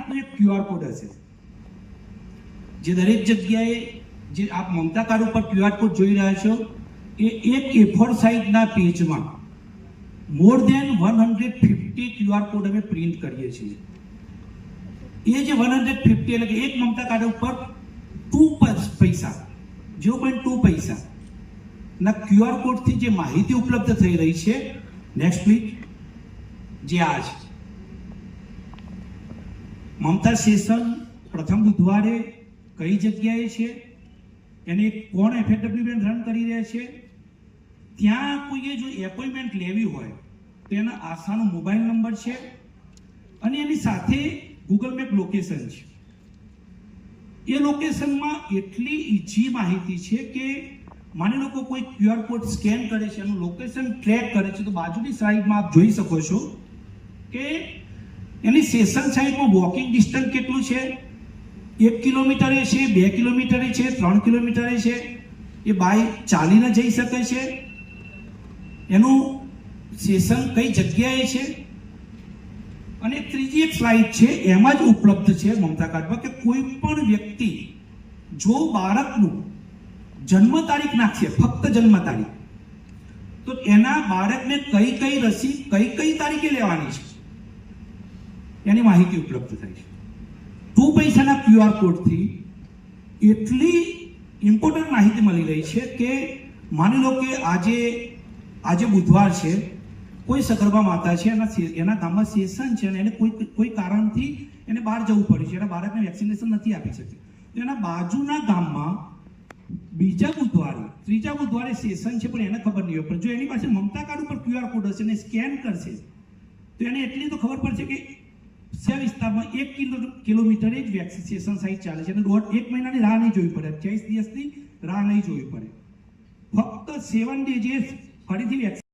રીતનો એક QR code હશે જે દરેક જગ્યાએ જે આપ મમતા કાર્ડ ઉપર ક્યુઆર કોડ જોઈ રહ્યા છો એ એક A4 સાઇઝના પેજમાં મોર દેન 150 ક્યુઆર કોડ અમે પ્રિન્ટ કરીએ છીએ. એ જે 150 એટલે કે એક મમતા કાર્ડ ઉપર 2 પૈસા 0.2 પૈસા ના ક્યુઆર કોડથી જે માહિતી ઉપલબ્ધ થઈ રહી છે. Next please. જે આજ મમતા સેશન પ્રથમ બુધવારે કઈ જગ્યાએ છે, એને કોણ FFW રન કરી રહ્યા છે, ત્યાં કોઈએ જો એપોઇન્ટમેન્ટ લેવી હોય તો એના આશાનો મોબાઈલ નંબર છે અને એની સાથે ગૂગલ મેપ લોકેશન છે. એ લોકેશનમાં એટલી ઈઝી માહિતી છે કે માની લો કે કોઈ ક્યુઆર કોડ સ્કેન કરે છે, એનું લોકેશન ટ્રેક કરે છે, તો બાજુની સાઈડમાં આપ જોઈ શકો છો કે એની સેશન સાઈડમાં વોકિંગ ડિસ્ટન્સ કેટલું છે. 1 કિલોમીટરે છે, 2 કિલોમીટરે છે, 3 કિલોમીટરે છે, એ બાય ચાલીને જઈ શકે છે. એનું સેશન કઈ જગ્યાએ છે. અને ત્રીજી એક સ્લાઇડ છે એમાં જ ઉપલબ્ધ છે મમતા કાર્ડમાં કે કોઈ પણ વ્યક્તિ જો બાળકનું જન્મ તારીખ નાખશે, ફક્ત જન્મ તારીખ, તો એના બાળકને કઈ કઈ રસી કઈ તારીખે લેવાની છે એની માહિતી ઉપલબ્ધ થાય છે. 2 પૈસાના ક્યુઆર કોડથી એટલી ઇમ્પોર્ટન્ટ માહિતી મળી રહી છે કે માની લો કે આજે બુધવાર છે, કોઈ સગર્ભા માતા છે, એના ગામમાં સેશન છે અને એને કોઈ કારણથી એને બહાર જવું પડ્યું છે, એના બાળકને વેક્સિનેશન નથી આપી શકતી, તો એના બાજુના ગામમાં બીજા બુધવારે ત્રીજા બુધવારે સેશન છે પણ એને ખબર નહીં હોય. પણ જો એની પાસે મમતા કાર્ડ ઉપર ક્યુઆર કોડ હશે અને સ્કેન કરશે તો એને એટલી તો ખબર પડશે કે સે વિસ્તારમાં 1 કિલોમીટરે જ વેક્સિનેશન સાઇટ ચાલે છે અને 1 મહિનાની રાહ નહીં જોવી પડે, 28 દિવસની રાહ નહીં જોવી પડે. ફક્ત 7 ડેઝ ફરીથી વેક્સિન